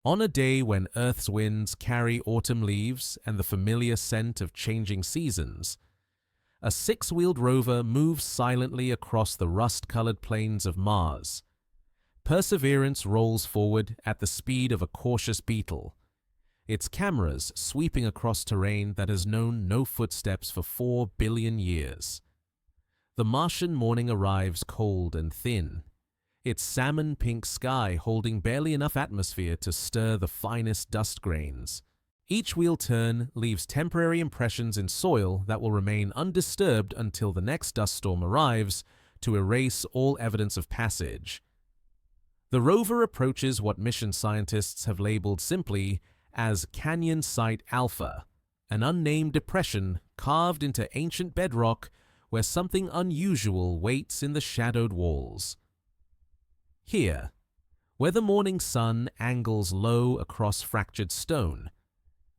On a day when Earth's winds carry autumn leaves and the familiar scent of changing seasons, a six-wheeled rover moves silently across the rust-colored plains of Mars. Perseverance rolls forward at the speed of a cautious beetle, its cameras sweeping across terrain that has known no footsteps for 4 billion years. The Martian morning arrives cold and thin, its salmon-pink sky holding barely enough atmosphere to stir the finest dust grains. Each wheel turn leaves temporary impressions in soil that will remain undisturbed until the next dust storm arrives to erase all evidence of passage. The rover approaches what mission scientists have labeled simply as Canyon Site Alpha, an unnamed depression carved into ancient bedrock where something unusual waits in the shadowed walls. Here, where the morning sun angles low across fractured stone,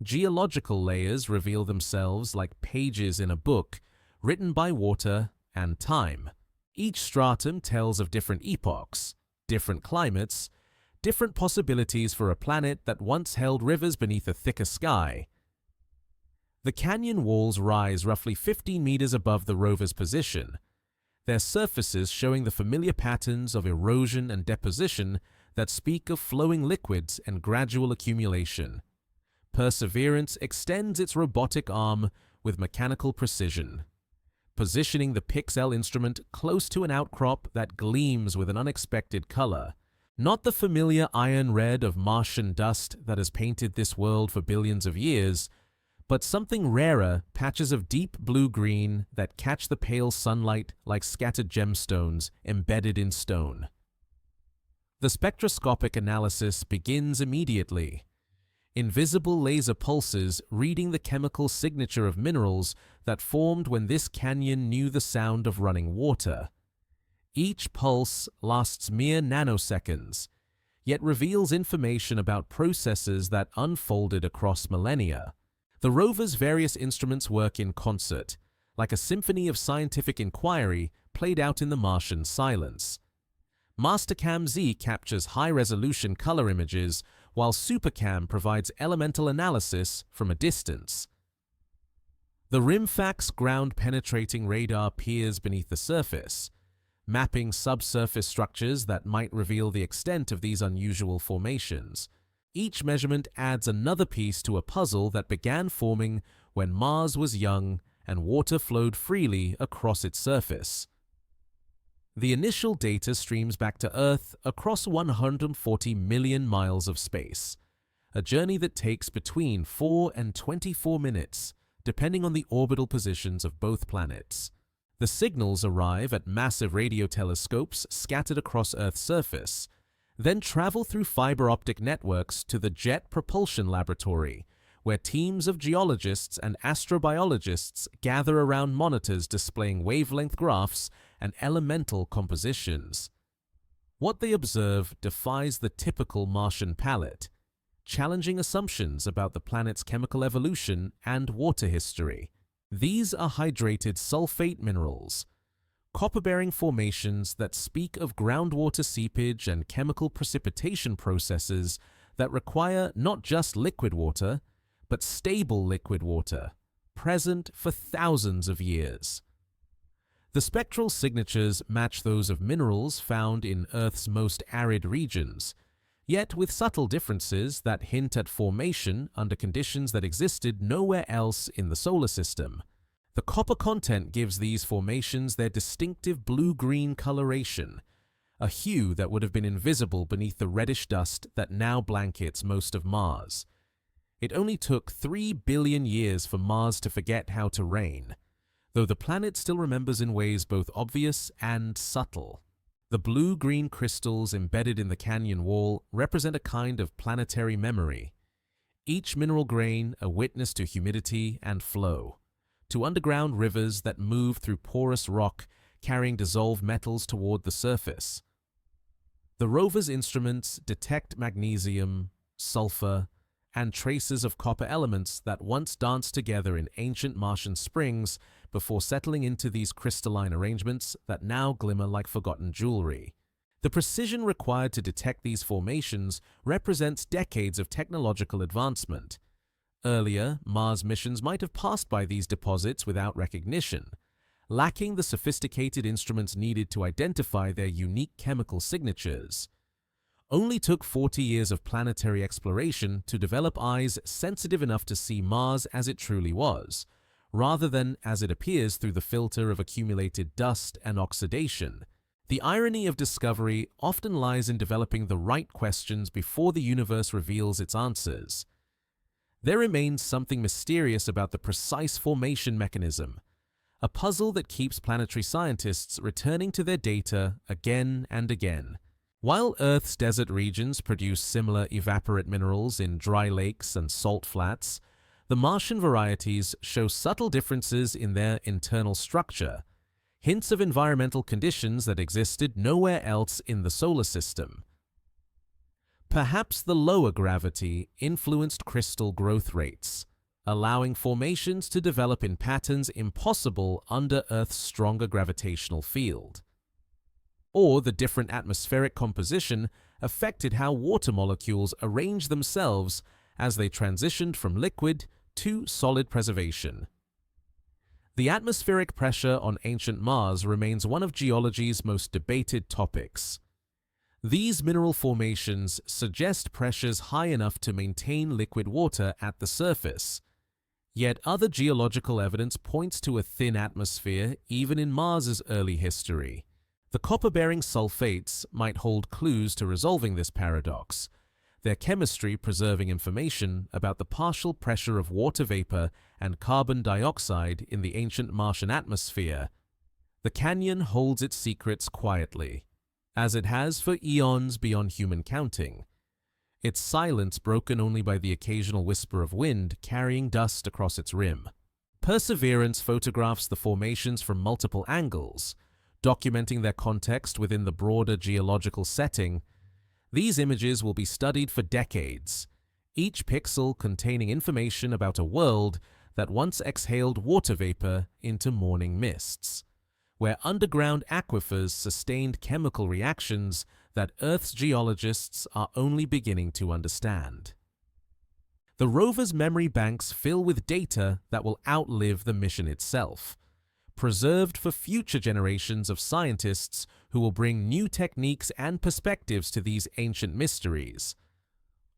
geological layers reveal themselves like pages in a book written by water and time. Each stratum tells of different epochs, different climates, different possibilities for a planet that once held rivers beneath a thicker sky. The canyon walls rise roughly 15 meters above the rover's position, their surfaces showing the familiar patterns of erosion and deposition that speak of flowing liquids and gradual accumulation. Perseverance extends its robotic arm with mechanical precision, positioning the Pixel instrument close to an outcrop that gleams with an unexpected color. Not the familiar iron red of Martian dust that has painted this world for billions of years, but something rarer, patches of deep blue-green that catch the pale sunlight like scattered gemstones embedded in stone. The spectroscopic analysis begins immediately. Invisible laser pulses reading the chemical signature of minerals that formed when this canyon knew the sound of running water. Each pulse lasts mere nanoseconds, yet reveals information about processes that unfolded across millennia. The rover's various instruments work in concert, like a symphony of scientific inquiry played out in the Martian silence. Mastercam Z captures high-resolution color images, while Supercam provides elemental analysis from a distance. The Rimfax ground-penetrating radar peers beneath the surface, mapping subsurface structures that might reveal the extent of these unusual formations. Each measurement adds another piece to a puzzle that began forming when Mars was young and water flowed freely across its surface. The initial data streams back to Earth across 140 million miles of space, a journey that takes between 4 and 24 minutes, depending on the orbital positions of both planets. The signals arrive at massive radio telescopes scattered across Earth's surface, then travel through fiber optic networks to the Jet Propulsion Laboratory, where teams of geologists and astrobiologists gather around monitors displaying wavelength graphs and elemental compositions. What they observe defies the typical Martian palette, challenging assumptions about the planet's chemical evolution and water history. These are hydrated sulfate minerals, copper-bearing formations that speak of groundwater seepage and chemical precipitation processes that require not just liquid water, but stable liquid water, present for thousands of years. The spectral signatures match those of minerals found in Earth's most arid regions, yet with subtle differences that hint at formation under conditions that existed nowhere else in the solar system. The copper content gives these formations their distinctive blue-green coloration, a hue that would have been invisible beneath the reddish dust that now blankets most of Mars. It only took 3 billion years for Mars to forget how to rain, though the planet still remembers in ways both obvious and subtle. The blue-green crystals embedded in the canyon wall represent a kind of planetary memory, each mineral grain a witness to humidity and flow, to underground rivers that move through porous rock carrying dissolved metals toward the surface. The rover's instruments detect magnesium, sulfur, and traces of copper elements that once danced together in ancient Martian springs before settling into these crystalline arrangements that now glimmer like forgotten jewelry. The precision required to detect these formations represents decades of technological advancement. Earlier, Mars missions might have passed by these deposits without recognition, lacking the sophisticated instruments needed to identify their unique chemical signatures. Only took 40 years of planetary exploration to develop eyes sensitive enough to see Mars as it truly was, rather than as it appears through the filter of accumulated dust and oxidation. The irony of discovery often lies in developing the right questions before the universe reveals its answers. There remains something mysterious about the precise formation mechanism, a puzzle that keeps planetary scientists returning to their data again and again. While Earth's desert regions produce similar evaporate minerals in dry lakes and salt flats, the Martian varieties show subtle differences in their internal structure, hints of environmental conditions that existed nowhere else in the solar system. Perhaps the lower gravity influenced crystal growth rates, allowing formations to develop in patterns impossible under Earth's stronger gravitational field. Or the different atmospheric composition affected how water molecules arrange themselves as they transitioned from liquid to solid preservation. The atmospheric pressure on ancient Mars remains one of geology's most debated topics. These mineral formations suggest pressures high enough to maintain liquid water at the surface. Yet other geological evidence points to a thin atmosphere even in Mars's early history. The copper-bearing sulfates might hold clues to resolving this paradox, their chemistry preserving information about the partial pressure of water vapor and carbon dioxide in the ancient Martian atmosphere. The canyon holds its secrets quietly, as it has for eons beyond human counting, its silence broken only by the occasional whisper of wind carrying dust across its rim. Perseverance photographs the formations from multiple angles, documenting their context within the broader geological setting. These images will be studied for decades, each pixel containing information about a world that once exhaled water vapor into morning mists, where underground aquifers sustained chemical reactions that Earth's geologists are only beginning to understand. The rover's memory banks fill with data that will outlive the mission itself, preserved for future generations of scientists who will bring new techniques and perspectives to these ancient mysteries.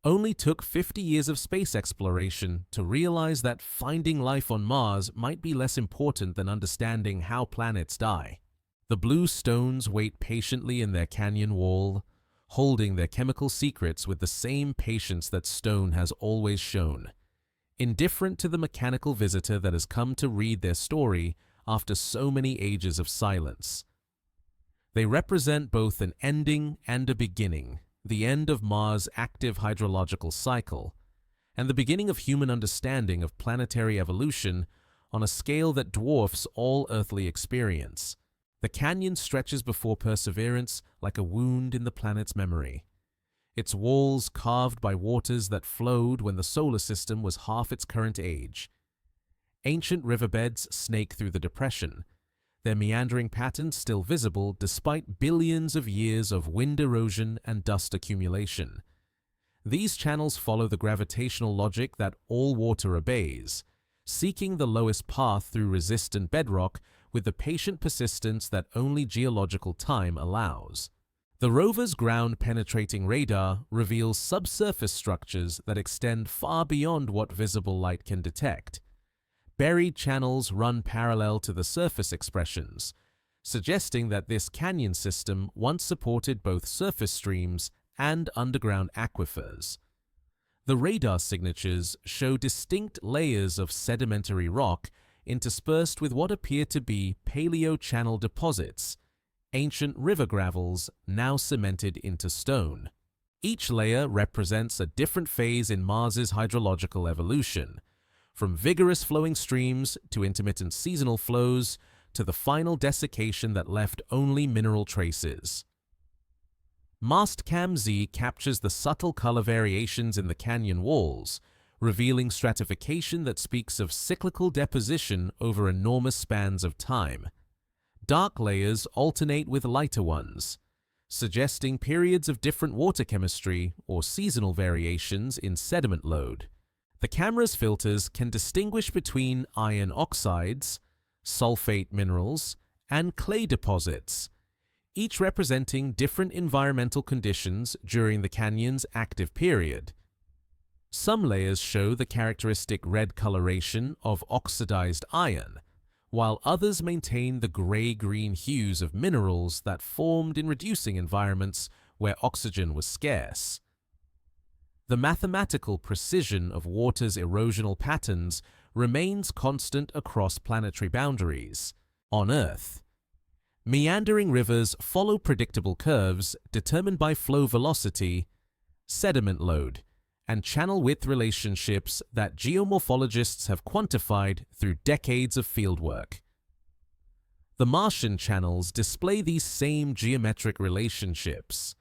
Only took 50 years of space exploration to realize that finding life on Mars might be less important than understanding how planets die. The blue stones wait patiently in their canyon wall, holding their chemical secrets with the same patience that stone has always shown, indifferent to the mechanical visitor that has come to read their story after so many ages of silence. They represent both an ending and a beginning, the end of Mars' active hydrological cycle, and the beginning of human understanding of planetary evolution on a scale that dwarfs all earthly experience. The canyon stretches before Perseverance like a wound in the planet's memory, its walls carved by waters that flowed when the solar system was half its current age. Ancient riverbeds snake through the depression, their meandering patterns still visible despite billions of years of wind erosion and dust accumulation. These channels follow the gravitational logic that all water obeys, seeking the lowest path through resistant bedrock with the patient persistence that only geological time allows. The rover's ground-penetrating radar reveals subsurface structures that extend far beyond what visible light can detect. Buried channels run parallel to the surface expressions, suggesting that this canyon system once supported both surface streams and underground aquifers. The radar signatures show distinct layers of sedimentary rock interspersed with what appear to be paleo-channel deposits, ancient river gravels now cemented into stone. Each layer represents a different phase in Mars's hydrological evolution, from vigorous flowing streams to intermittent seasonal flows to the final desiccation that left only mineral traces. Mastcam Z captures the subtle color variations in the canyon walls, revealing stratification that speaks of cyclical deposition over enormous spans of time. Dark layers alternate with lighter ones, suggesting periods of different water chemistry or seasonal variations in sediment load. The camera's filters can distinguish between iron oxides, sulfate minerals, and clay deposits, each representing different environmental conditions during the canyon's active period. Some layers show the characteristic red coloration of oxidized iron, while others maintain the gray-green hues of minerals that formed in reducing environments where oxygen was scarce. The mathematical precision of water's erosional patterns remains constant across planetary boundaries. On Earth, meandering rivers follow predictable curves determined by flow velocity, sediment load, and channel width relationships that geomorphologists have quantified through decades of fieldwork. The Martian channels display these same geometric relationships,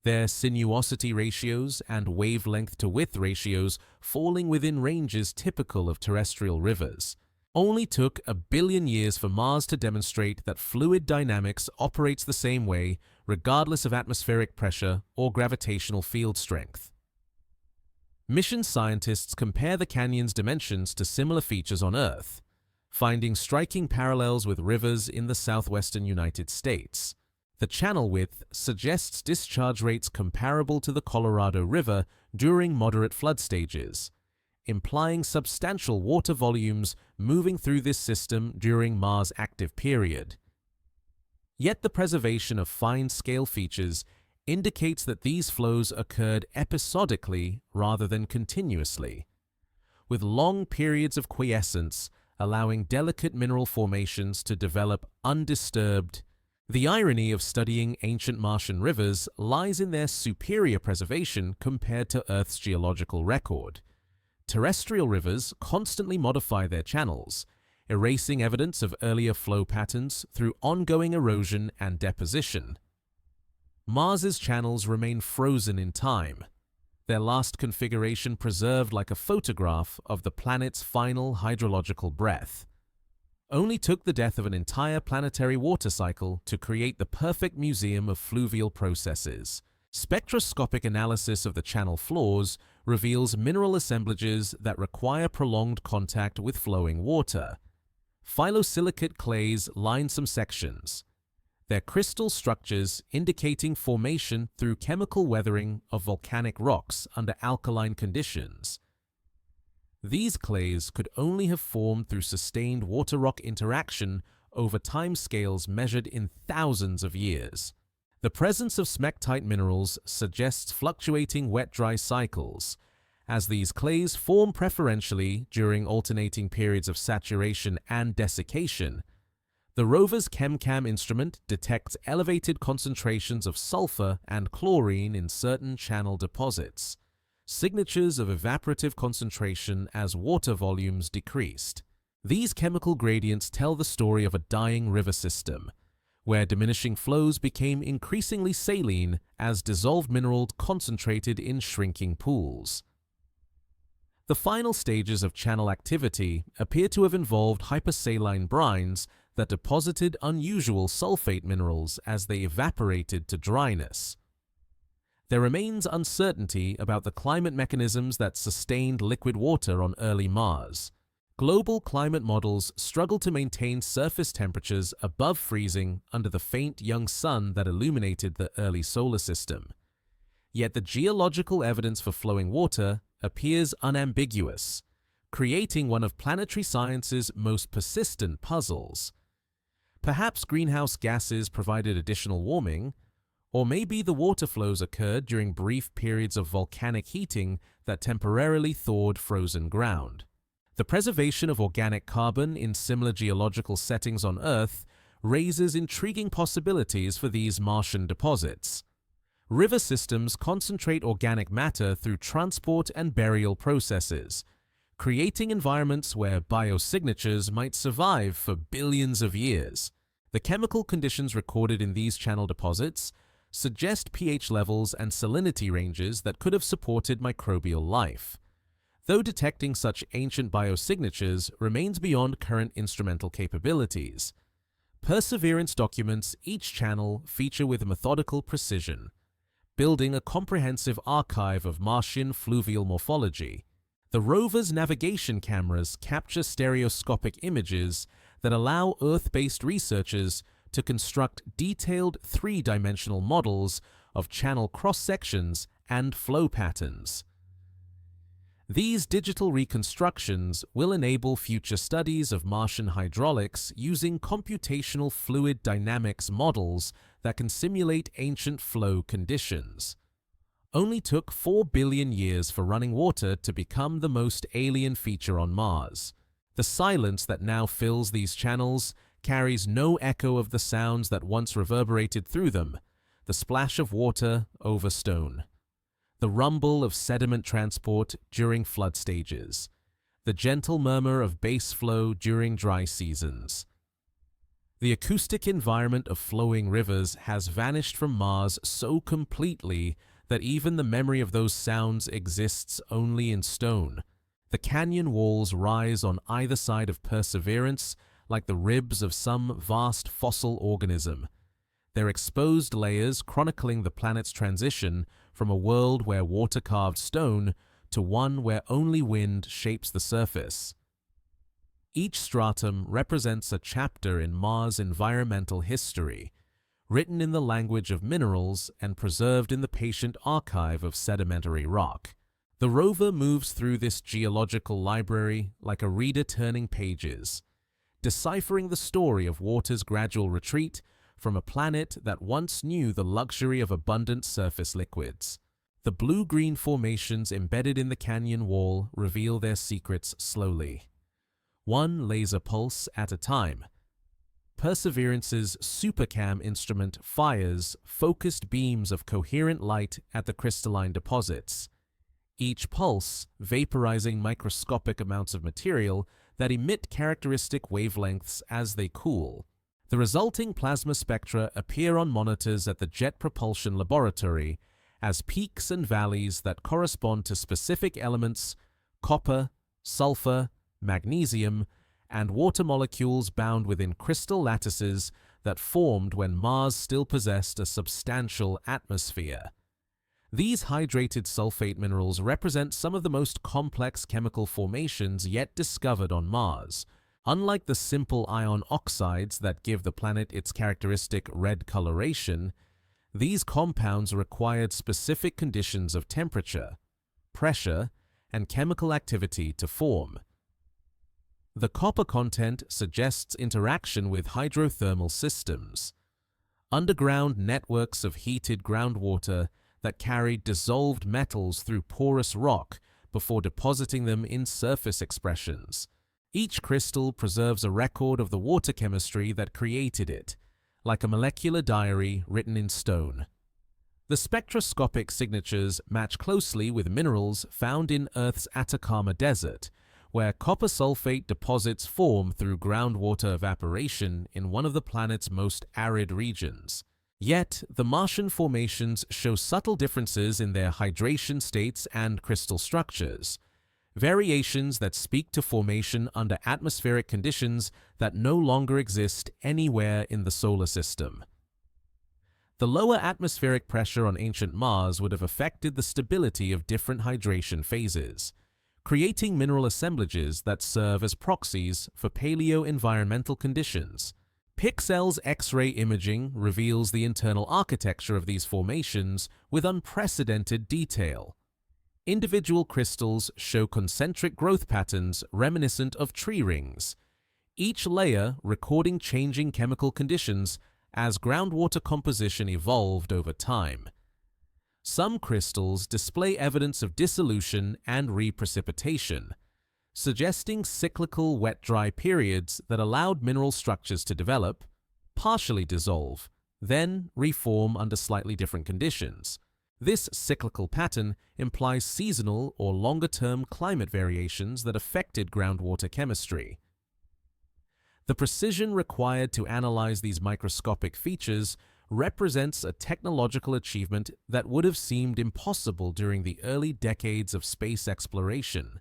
their sinuosity ratios and wavelength-to-width ratios falling within ranges typical of terrestrial rivers. Only took 1 billion years for Mars to demonstrate that fluid dynamics operates the same way regardless of atmospheric pressure or gravitational field strength. Mission scientists compare the canyon's dimensions to similar features on Earth, finding striking parallels with rivers in the southwestern United States. The channel width suggests discharge rates comparable to the Colorado River during moderate flood stages, implying substantial water volumes moving through this system during Mars' active period. Yet the preservation of fine-scale features indicates that these flows occurred episodically rather than continuously, with long periods of quiescence allowing delicate mineral formations to develop undisturbed. The irony of studying ancient Martian rivers lies in their superior preservation compared to Earth's geological record. Terrestrial rivers constantly modify their channels, erasing evidence of earlier flow patterns through ongoing erosion and deposition. Mars's channels remain frozen in time, their last configuration preserved like a photograph of the planet's final hydrological breath. Only took the death of an entire planetary water cycle to create the perfect museum of fluvial processes. Spectroscopic analysis of the channel floors reveals mineral assemblages that require prolonged contact with flowing water. Phyllosilicate clays line some sections, their crystal structures indicating formation through chemical weathering of volcanic rocks under alkaline conditions. These clays could only have formed through sustained water-rock interaction over timescales measured in thousands of years. The presence of smectite minerals suggests fluctuating wet-dry cycles, as these clays form preferentially during alternating periods of saturation and desiccation. The rover's ChemCam instrument detects elevated concentrations of sulfur and chlorine in certain channel deposits, signatures of evaporative concentration as water volumes decreased. These chemical gradients tell the story of a dying river system, where diminishing flows became increasingly saline as dissolved mineral concentrated in shrinking pools. The final stages of channel activity appear to have involved hypersaline brines that deposited unusual sulfate minerals as they evaporated to dryness. There remains uncertainty about the climate mechanisms that sustained liquid water on early Mars. Global climate models struggle to maintain surface temperatures above freezing under the faint young sun that illuminated the early solar system. Yet the geological evidence for flowing water appears unambiguous, creating one of planetary science's most persistent puzzles. Perhaps greenhouse gases provided additional warming, or maybe the water flows occurred during brief periods of volcanic heating that temporarily thawed frozen ground. The preservation of organic carbon in similar geological settings on Earth raises intriguing possibilities for these Martian deposits. River systems concentrate organic matter through transport and burial processes, creating environments where biosignatures might survive for billions of years. The chemical conditions recorded in these channel deposits suggest pH levels and salinity ranges that could have supported microbial life, though detecting such ancient biosignatures remains beyond current instrumental capabilities. Perseverance documents each channel feature with methodical precision, building a comprehensive archive of Martian fluvial morphology. The rover's navigation cameras capture stereoscopic images that allow Earth-based researchers to construct detailed three-dimensional models of channel cross-sections and flow patterns. These digital reconstructions will enable future studies of Martian hydraulics using computational fluid dynamics models that can simulate ancient flow conditions. Only took 4 billion years for running water to become the most alien feature on Mars. The silence that now fills these channels carries no echo of the sounds that once reverberated through them: the splash of water over stone, the rumble of sediment transport during flood stages, the gentle murmur of base flow during dry seasons. The acoustic environment of flowing rivers has vanished from Mars so completely that even the memory of those sounds exists only in stone. The canyon walls rise on either side of Perseverance like the ribs of some vast fossil organism, their exposed layers chronicling the planet's transition from a world where water carved stone to one where only wind shapes the surface. Each stratum represents a chapter in Mars' environmental history, written in the language of minerals and preserved in the patient archive of sedimentary rock. The rover moves through this geological library like a reader turning pages, deciphering the story of water's gradual retreat from a planet that once knew the luxury of abundant surface liquids. The blue-green formations embedded in the canyon wall reveal their secrets slowly, one laser pulse at a time. Perseverance's SuperCam instrument fires focused beams of coherent light at the crystalline deposits, each pulse vaporizing microscopic amounts of material that emit characteristic wavelengths as they cool. The resulting plasma spectra appear on monitors at the Jet Propulsion Laboratory as peaks and valleys that correspond to specific elements: copper, sulfur, magnesium, and water molecules bound within crystal lattices that formed when Mars still possessed a substantial atmosphere. These hydrated sulfate minerals represent some of the most complex chemical formations yet discovered on Mars. Unlike the simple ion oxides that give the planet its characteristic red coloration, these compounds required specific conditions of temperature, pressure, and chemical activity to form. The copper content suggests interaction with hydrothermal systems, underground networks of heated groundwater that carried dissolved metals through porous rock before depositing them in surface expressions. Each crystal preserves a record of the water chemistry that created it, like a molecular diary written in stone. The spectroscopic signatures match closely with minerals found in Earth's Atacama Desert, where copper sulfate deposits form through groundwater evaporation in one of the planet's most arid regions. Yet, the Martian formations show subtle differences in their hydration states and crystal structures, variations that speak to formation under atmospheric conditions that no longer exist anywhere in the solar system. The lower atmospheric pressure on ancient Mars would have affected the stability of different hydration phases, creating mineral assemblages that serve as proxies for paleo-environmental conditions. Pixel's X-ray imaging reveals the internal architecture of these formations with unprecedented detail. Individual crystals show concentric growth patterns reminiscent of tree rings, each layer recording changing chemical conditions as groundwater composition evolved over time. Some crystals display evidence of dissolution and reprecipitation, suggesting cyclical wet-dry periods that allowed mineral structures to develop, partially dissolve, then reform under slightly different conditions. This cyclical pattern implies seasonal or longer-term climate variations that affected groundwater chemistry. The precision required to analyze these microscopic features represents a technological achievement that would have seemed impossible during the early decades of space exploration.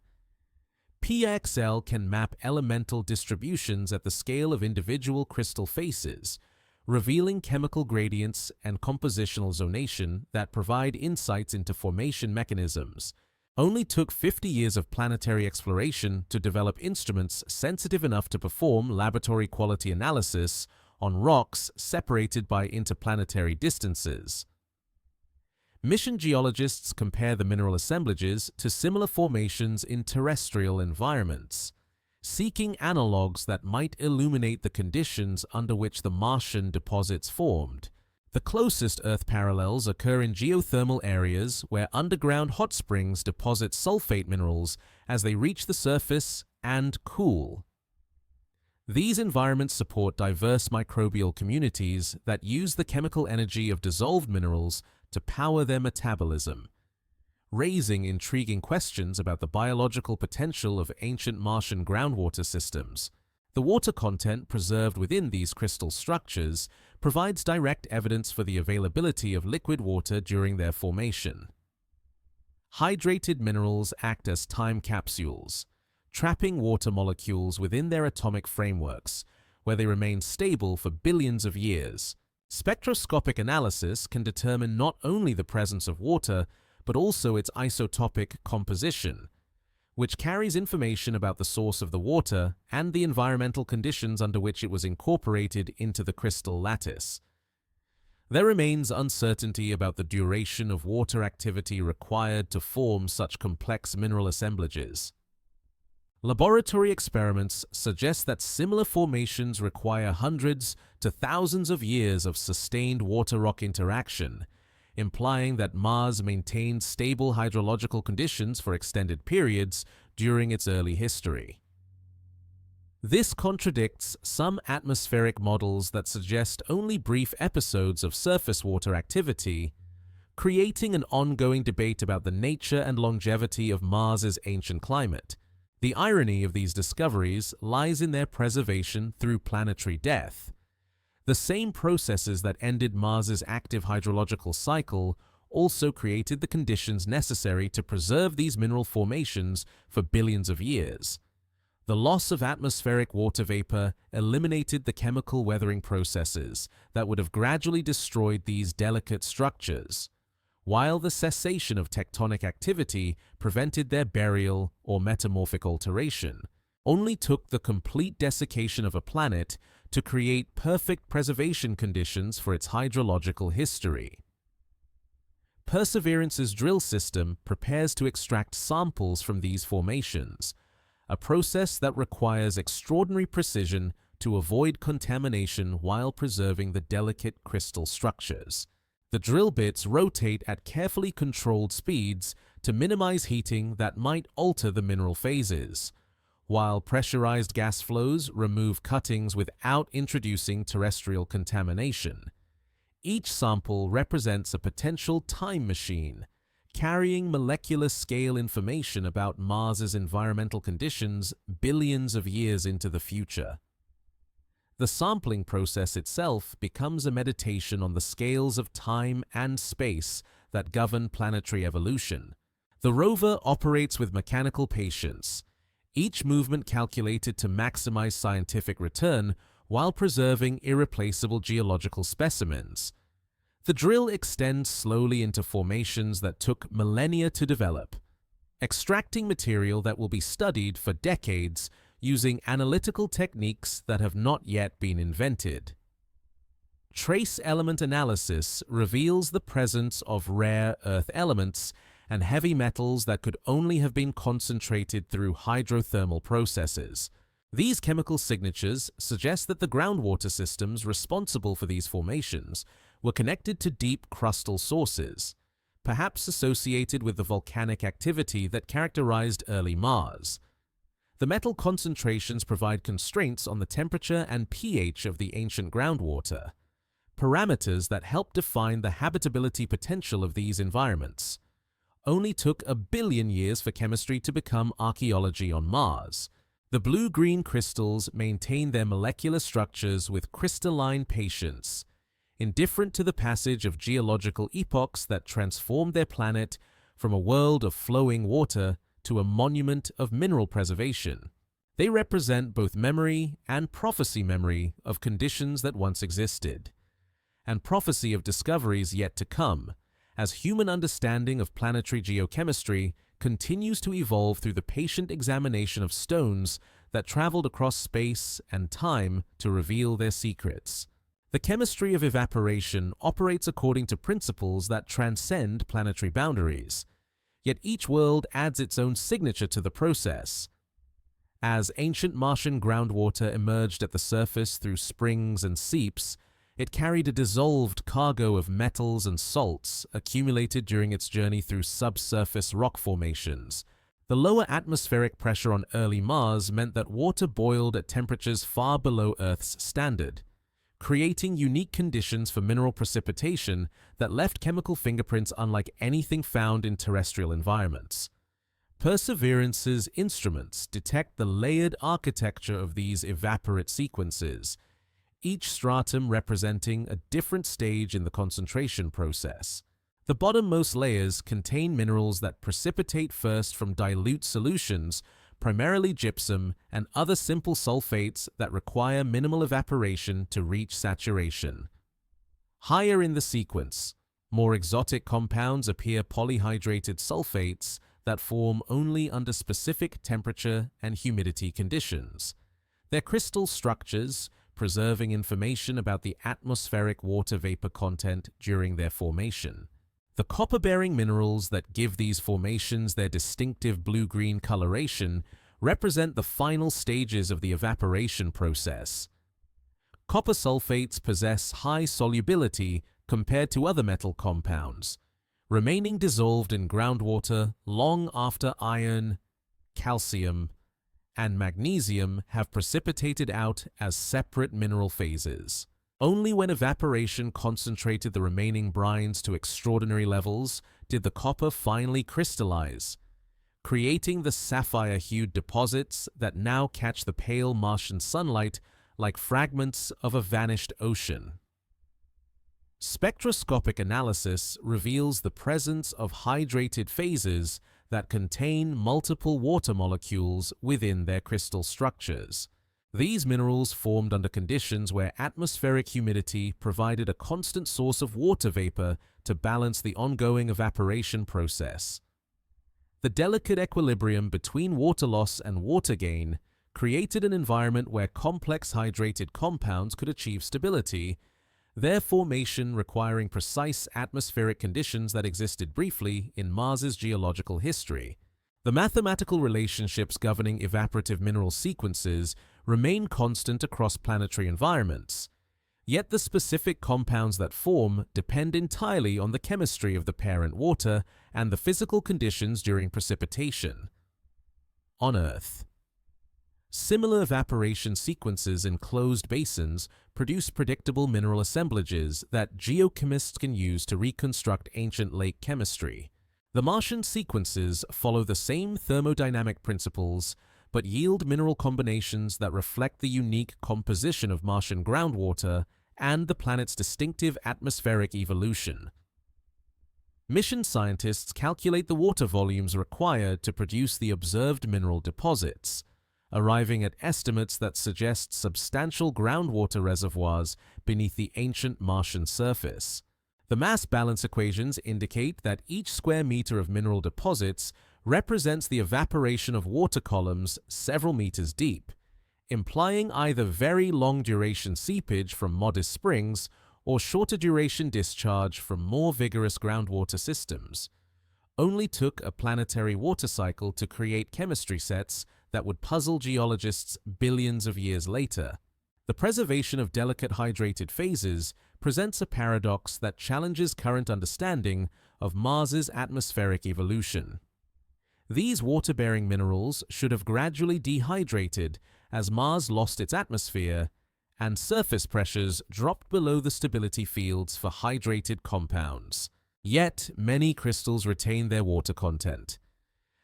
PXL can map elemental distributions at the scale of individual crystal faces, revealing chemical gradients and compositional zonation that provide insights into formation mechanisms. Only took 50 years of planetary exploration to develop instruments sensitive enough to perform laboratory quality analysis on rocks separated by interplanetary distances. Mission geologists compare the mineral assemblages to similar formations in terrestrial environments, seeking analogues that might illuminate the conditions under which the Martian deposits formed. The closest Earth parallels occur in geothermal areas where underground hot springs deposit sulfate minerals as they reach the surface and cool. These environments support diverse microbial communities that use the chemical energy of dissolved minerals to power their metabolism, raising intriguing questions about the biological potential of ancient Martian groundwater systems. The water content preserved within these crystal structures provides direct evidence for the availability of liquid water during their formation. Hydrated minerals act as time capsules, trapping water molecules within their atomic frameworks, where they remain stable for billions of years. Spectroscopic analysis can determine not only the presence of water, but also its isotopic composition, which carries information about the source of the water and the environmental conditions under which it was incorporated into the crystal lattice. There remains uncertainty about the duration of water activity required to form such complex mineral assemblages. Laboratory experiments suggest that similar formations require hundreds to thousands of years of sustained water-rock interaction, implying that Mars maintained stable hydrological conditions for extended periods during its early history. This contradicts some atmospheric models that suggest only brief episodes of surface water activity, creating an ongoing debate about the nature and longevity of Mars's ancient climate. The irony of these discoveries lies in their preservation through planetary death. The same processes that ended Mars's active hydrological cycle also created the conditions necessary to preserve these mineral formations for billions of years. The loss of atmospheric water vapor eliminated the chemical weathering processes that would have gradually destroyed these delicate structures, while the cessation of tectonic activity prevented their burial or metamorphic alteration. Only took the complete desiccation of a planet to create perfect preservation conditions for its hydrological history. Perseverance's drill system prepares to extract samples from these formations, a process that requires extraordinary precision to avoid contamination while preserving the delicate crystal structures. The drill bits rotate at carefully controlled speeds to minimize heating that might alter the mineral phases, while pressurized gas flows remove cuttings without introducing terrestrial contamination. Each sample represents a potential time machine, carrying molecular-scale information about Mars's environmental conditions billions of years into the future. The sampling process itself becomes a meditation on the scales of time and space that govern planetary evolution. The rover operates with mechanical patience, each movement calculated to maximize scientific return while preserving irreplaceable geological specimens. The drill extends slowly into formations that took millennia to develop, extracting material that will be studied for decades using analytical techniques that have not yet been invented. Trace element analysis reveals the presence of rare earth elements and heavy metals that could only have been concentrated through hydrothermal processes. These chemical signatures suggest that the groundwater systems responsible for these formations were connected to deep crustal sources, perhaps associated with the volcanic activity that characterized early Mars. The metal concentrations provide constraints on the temperature and pH of the ancient groundwater, parameters that help define the habitability potential of these environments. Only took 1 billion years for chemistry to become archaeology on Mars. The blue-green crystals maintain their molecular structures with crystalline patience, indifferent to the passage of geological epochs that transformed their planet from a world of flowing water to a monument of mineral preservation. They represent both memory and prophecy memory of conditions that once existed, and prophecy of discoveries yet to come, as human understanding of planetary geochemistry continues to evolve through the patient examination of stones that traveled across space and time to reveal their secrets. The chemistry of evaporation operates according to principles that transcend planetary boundaries, yet each world adds its own signature to the process. As ancient Martian groundwater emerged at the surface through springs and seeps, it carried a dissolved cargo of metals and salts accumulated during its journey through subsurface rock formations. The lower atmospheric pressure on early Mars meant that water boiled at temperatures far below Earth's standard, creating unique conditions for mineral precipitation that left chemical fingerprints unlike anything found in terrestrial environments. Perseverance's instruments detect the layered architecture of these evaporate sequences, each stratum representing a different stage in the concentration process. The bottommost layers contain minerals that precipitate first from dilute solutions, primarily gypsum and other simple sulfates that require minimal evaporation to reach saturation. Higher in the sequence, more exotic compounds appear polyhydrated sulfates that form only under specific temperature and humidity conditions. Their crystal structures, preserving information about the atmospheric water vapor content during their formation. The copper-bearing minerals that give these formations their distinctive blue-green coloration represent the final stages of the evaporation process. Copper sulfates possess high solubility compared to other metal compounds, remaining dissolved in groundwater long after iron, calcium, and magnesium have precipitated out as separate mineral phases. Only when evaporation concentrated the remaining brines to extraordinary levels did the copper finally crystallize, creating the sapphire-hued deposits that now catch the pale Martian sunlight like fragments of a vanished ocean. Spectroscopic analysis reveals the presence of hydrated phases that contain multiple water molecules within their crystal structures. These minerals formed under conditions where atmospheric humidity provided a constant source of water vapor to balance the ongoing evaporation process. The delicate equilibrium between water loss and water gain created an environment where complex hydrated compounds could achieve stability, their formation requiring precise atmospheric conditions that existed briefly in Mars's geological history. The mathematical relationships governing evaporative mineral sequences remain constant across planetary environments, yet the specific compounds that form depend entirely on the chemistry of the parent water and the physical conditions during precipitation. On Earth, similar evaporation sequences in closed basins produce predictable mineral assemblages that geochemists can use to reconstruct ancient lake chemistry. The Martian sequences follow the same thermodynamic principles, but yield mineral combinations that reflect the unique composition of Martian groundwater and the planet's distinctive atmospheric evolution. Mission scientists calculate the water volumes required to produce the observed mineral deposits, arriving at estimates that suggest substantial groundwater reservoirs beneath the ancient Martian surface. The mass balance equations indicate that each square meter of mineral deposits represents the evaporation of water columns several meters deep, implying either very long-duration seepage from modest springs or shorter-duration discharge from more vigorous groundwater systems. Only took a planetary water cycle to create chemistry sets that would puzzle geologists billions of years later. The preservation of delicate hydrated phases presents a paradox that challenges current understanding of Mars's atmospheric evolution. These water-bearing minerals should have gradually dehydrated as Mars lost its atmosphere and surface pressures dropped below the stability fields for hydrated compounds. Yet, many crystals retain their water content,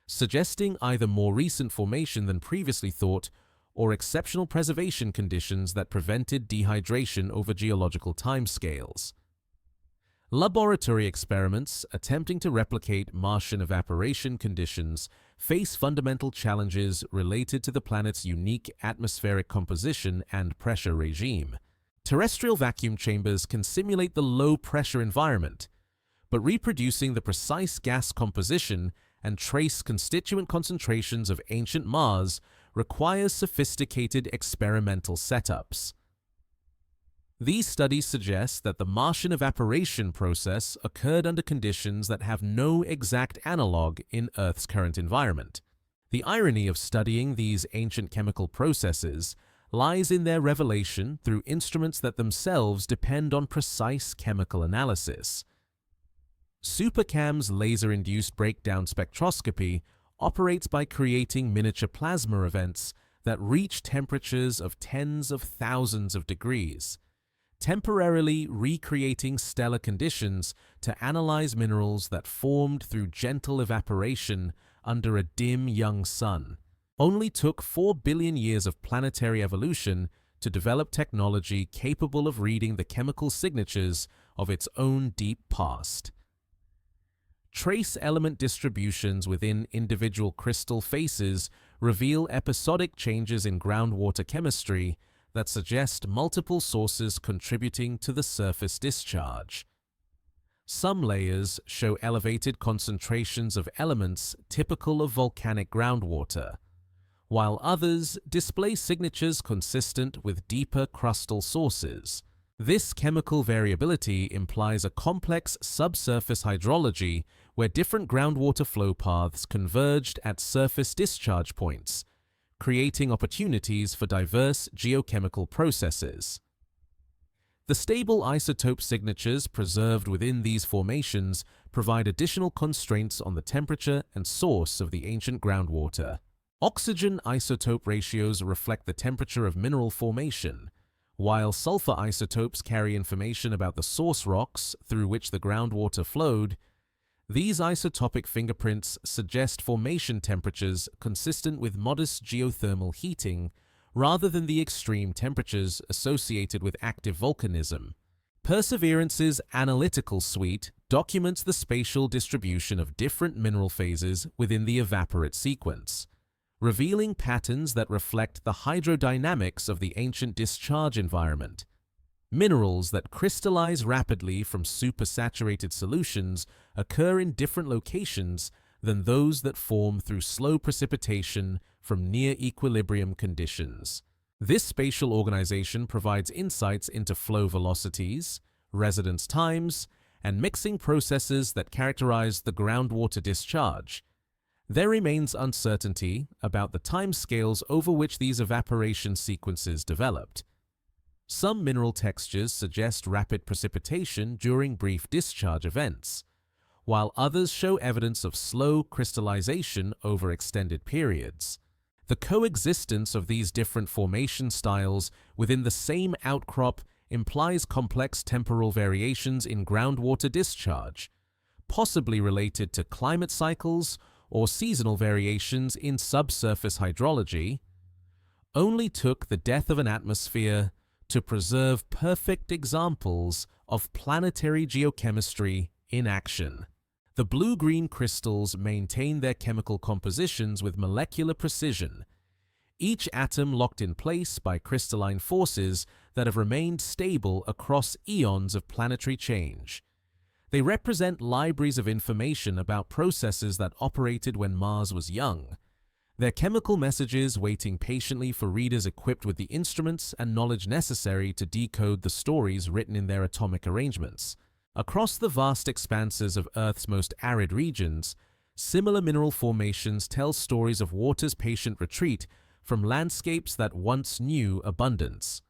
suggesting either more recent formation than previously thought or exceptional preservation conditions that prevented dehydration over geological timescales. Laboratory experiments attempting to replicate Martian evaporation conditions face fundamental challenges related to the planet's unique atmospheric composition and pressure regime. Terrestrial vacuum chambers can simulate the low-pressure environment, but reproducing the precise gas composition and trace constituent concentrations of ancient Mars requires sophisticated experimental setups. These studies suggest that the Martian evaporation process occurred under conditions that have no exact analog in Earth's current environment. The irony of studying these ancient chemical processes lies in their revelation through instruments that themselves depend on precise chemical analysis. SuperCam's laser-induced breakdown spectroscopy operates by creating miniature plasma events that reach temperatures of tens of thousands of degrees, temporarily recreating stellar conditions to analyze minerals that formed through gentle evaporation under a dim young sun. Only took 4 billion years of planetary evolution to develop technology capable of reading the chemical signatures of its own deep past. Trace element distributions within individual crystal faces reveal episodic changes in groundwater chemistry that suggest multiple sources contributing to the surface discharge. Some layers show elevated concentrations of elements typical of volcanic groundwater, while others display signatures consistent with deeper crustal sources. This chemical variability implies a complex subsurface hydrology where different groundwater flow paths converged at surface discharge points, creating opportunities for diverse geochemical processes. The stable isotope signatures preserved within these formations provide additional constraints on the temperature and source of the ancient groundwater. Oxygen isotope ratios reflect the temperature of mineral formation, while sulfur isotopes carry information about the source rocks through which the groundwater flowed. These isotopic fingerprints suggest formation temperatures consistent with modest geothermal heating rather than the extreme temperatures associated with active volcanism. Perseverance's analytical suite documents the spatial distribution of different mineral phases within the evaporate sequence, revealing patterns that reflect the hydrodynamics of the ancient discharge environment. Minerals that crystallize rapidly from supersaturated solutions occur in different locations than those that form through slow precipitation from near equilibrium conditions. This spatial organization provides insights into flow velocities, residence times, and mixing processes that characterize the groundwater discharge. There remains uncertainty about the timescales over which these evaporation sequences developed. Some mineral textures suggest rapid precipitation during brief discharge events, while others show evidence of slow crystallization over extended periods. The coexistence of these different formation styles within the same outcrop implies complex temporal variations in groundwater discharge, possibly related to climate cycles or seasonal variations in subsurface hydrology. Only took the death of an atmosphere to preserve perfect examples of planetary geochemistry in action. The blue-green crystals maintain their chemical compositions with molecular precision, each atom locked in place by crystalline forces that have remained stable across eons of planetary change. They represent libraries of information about processes that operated when Mars was young, their chemical messages waiting patiently for readers equipped with the instruments and knowledge necessary to decode the stories written in their atomic arrangements. Across the vast expanses of Earth's most arid regions, similar mineral formations tell stories of water's patient retreat from landscapes that once knew abundance.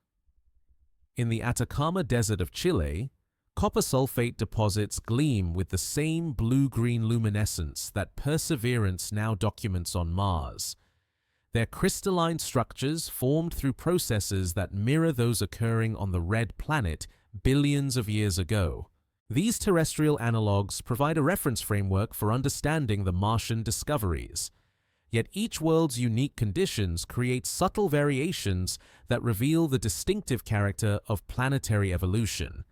In the Atacama Desert of Chile, copper sulfate deposits gleam with the same blue-green luminescence that Perseverance now documents on Mars. Their crystalline structures formed through processes that mirror those occurring on the red planet billions of years ago. These terrestrial analogues provide a reference framework for understanding the Martian discoveries. Yet each world's unique conditions create subtle variations that reveal the distinctive character of planetary evolution.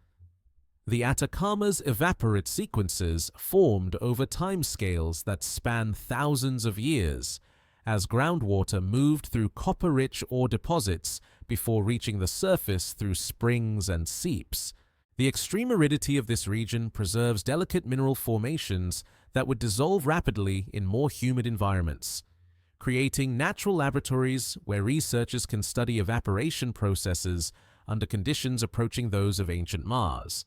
The Atacama's evaporate sequences formed over timescales that span thousands of years, as groundwater moved through copper-rich ore deposits before reaching the surface through springs and seeps. The extreme aridity of this region preserves delicate mineral formations that would dissolve rapidly in more humid environments, creating natural laboratories where researchers can study evaporation processes under conditions approaching those of ancient Mars.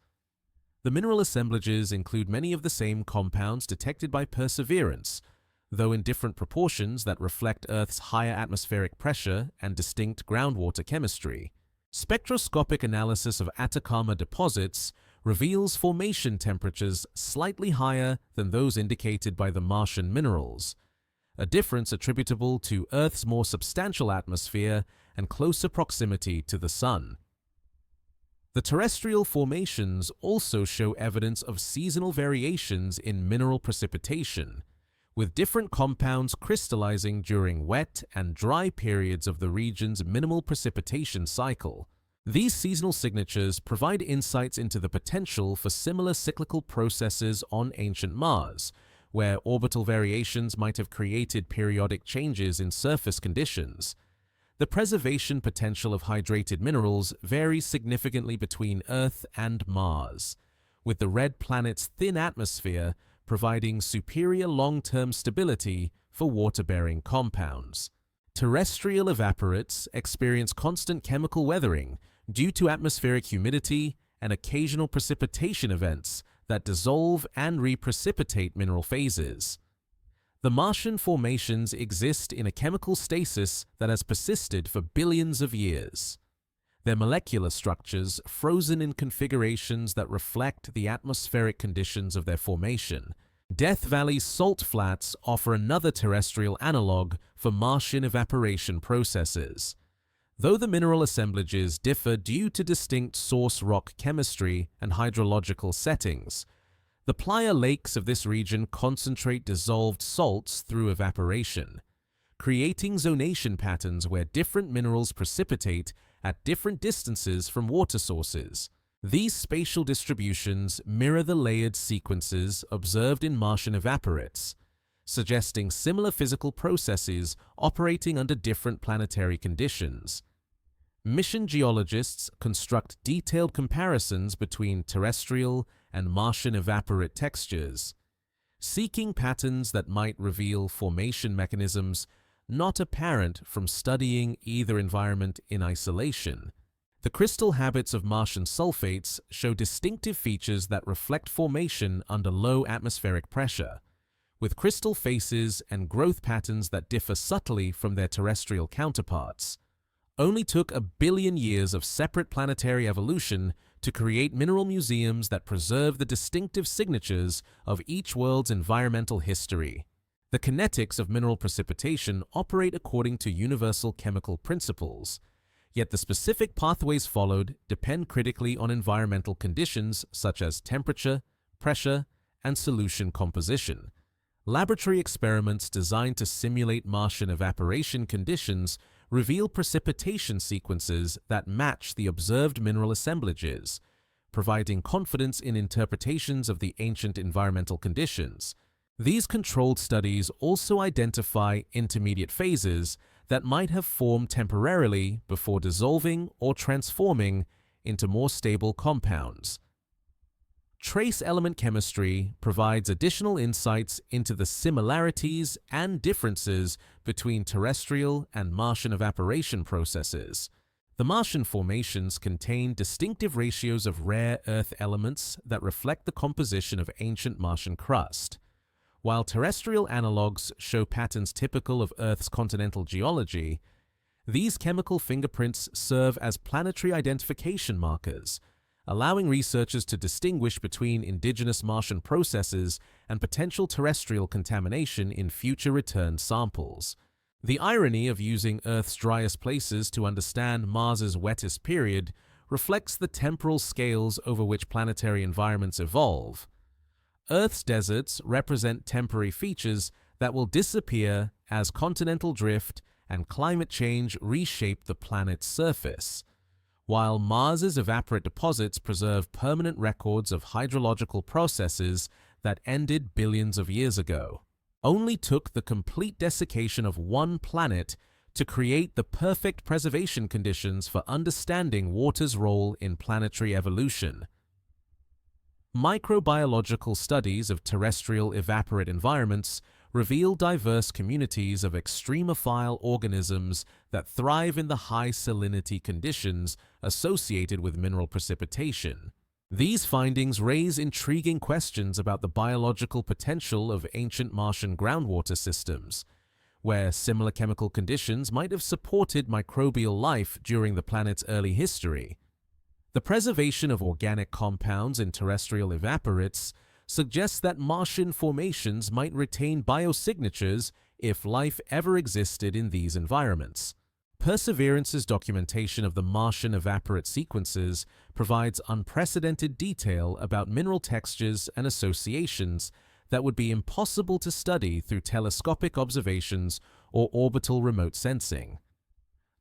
The mineral assemblages include many of the same compounds detected by Perseverance, though in different proportions that reflect Earth's higher atmospheric pressure and distinct groundwater chemistry. Spectroscopic analysis of Atacama deposits reveals formation temperatures slightly higher than those indicated by the Martian minerals, a difference attributable to Earth's more substantial atmosphere and closer proximity to the Sun. The terrestrial formations also show evidence of seasonal variations in mineral precipitation, with different compounds crystallizing during wet and dry periods of the region's minimal precipitation cycle. These seasonal signatures provide insights into the potential for similar cyclical processes on ancient Mars, where orbital variations might have created periodic changes in surface conditions. The preservation potential of hydrated minerals varies significantly between Earth and Mars, with the red planet's thin atmosphere providing superior long-term stability for water-bearing compounds. Terrestrial evaporates experience constant chemical weathering due to atmospheric humidity and occasional precipitation events that dissolve and reprecipitate mineral phases. The Martian formations exist in a chemical stasis that has persisted for billions of years. Their molecular structures frozen in configurations that reflect the atmospheric conditions of their formation. Death Valley's salt flats offer another terrestrial analog for Martian evaporation processes. Though the mineral assemblages differ due to distinct source rock chemistry and hydrological settings, the playa lakes of this region concentrate dissolved salts through evaporation, creating zonation patterns where different minerals precipitate at different distances from water sources. These spatial distributions mirror the layered sequences observed in Martian evaporates, suggesting similar physical processes operating under different planetary conditions. Mission geologists construct detailed comparisons between terrestrial and Martian evaporate textures, seeking patterns that might reveal formation mechanisms not apparent from studying either environment in isolation. The crystal habits of Martian sulfates show distinctive features that reflect formation under low atmospheric pressure, with crystal faces and growth patterns that differ subtly from their terrestrial counterparts. Only took 1 billion years of separate planetary evolution to create mineral museums that preserve the distinctive signatures of each world's environmental history. The kinetics of mineral precipitation operate according to universal chemical principles, yet the specific pathways followed depend critically on environmental conditions such as temperature, pressure, and solution composition. Laboratory experiments designed to simulate Martian evaporation conditions reveal precipitation sequences that match the observed mineral assemblages, providing confidence in interpretations of the ancient environmental conditions. These controlled studies also identify intermediate phases that might have formed temporarily before dissolving or transforming into more stable compounds. Trace element chemistry provides additional insights into the similarities and differences between terrestrial and Martian evaporation processes. The Martian formations contain distinctive ratios of rare Earth elements that reflect the composition of ancient Martian crust, while terrestrial analogs show patterns typical of Earth's continental geology. These chemical fingerprints serve as planetary identification markers, allowing researchers to distinguish between indigenous Martian processes and potential terrestrial contamination in future return samples. The irony of using Earth's driest places to understand Mars's wettest period reflects the temporal scales over which planetary environments evolve. Earth's deserts represent temporary features that will disappear as continental drift and climate change reshape the planet's surface, while Mars's evaporate deposits preserve permanent records of hydrological processes that ended billions of years ago. Only took the complete desiccation of one planet to create the perfect preservation conditions for understanding water's role in planetary evolution. Microbiological studies of terrestrial evaporate environments reveal diverse communities of extremophile organisms that thrive in the high salinity conditions associated with mineral precipitation. These findings raise intriguing questions about the biological potential of ancient Martian groundwater systems, where similar chemical conditions might have supported microbial life during the planet's early history. The preservation of organic compounds in terrestrial evaporates suggests that Martian formations might retain biosignatures if life ever existed in these environments. Perseverance's documentation of the Martian evaporate sequences provides unprecedented detail about mineral textures and associations that would be impossible to study through telescopic observations or orbital remote sensing.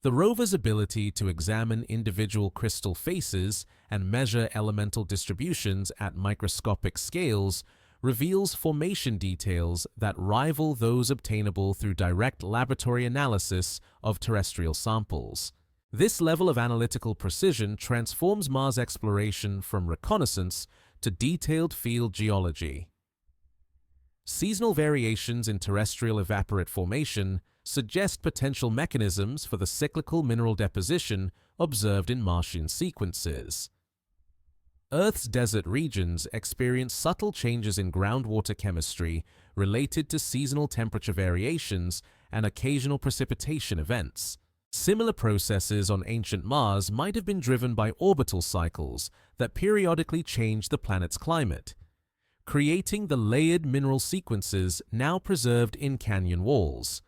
The rover's ability to examine individual crystal faces and measure elemental distributions at microscopic scales reveals formation details that rival those obtainable through direct laboratory analysis of terrestrial samples. This level of analytical precision transforms Mars exploration from reconnaissance to detailed field geology. Seasonal variations in terrestrial evaporate formation suggest potential mechanisms for the cyclical mineral deposition observed in Martian sequences. Earth's desert regions experience subtle changes in groundwater chemistry related to seasonal temperature variations and occasional precipitation events. Similar processes on ancient Mars might have been driven by orbital cycles that periodically change the planet's climate, creating the layered mineral sequences now preserved in canyon walls.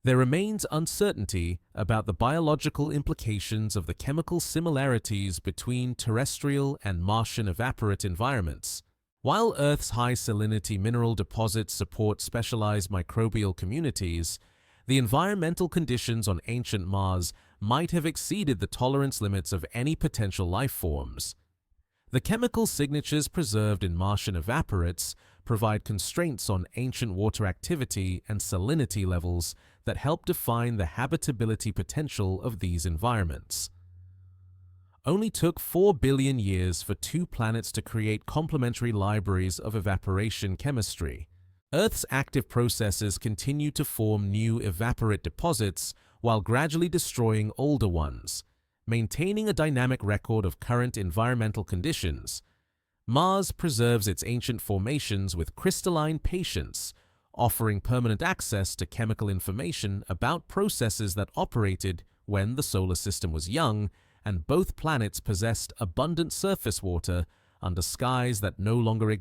There remains uncertainty about the biological implications of the chemical similarities between terrestrial and Martian evaporate environments. While Earth's high salinity mineral deposits support specialized microbial communities, the environmental conditions on ancient Mars might have exceeded the tolerance limits of any potential life forms. The chemical signatures preserved in Martian evaporates provide constraints on ancient water activity and salinity levels that help define the habitability potential of these environments. Only took 4 billion years for two planets to create complementary libraries of evaporation chemistry. Earth's active processes continue to form new evaporate deposits while gradually destroying older ones, maintaining a dynamic record of current environmental conditions. Mars preserves its ancient formations with crystalline patience, offering permanent access to chemical information about processes that operated when the solar system was young and both planets possessed abundant surface water under skies that no longer exist.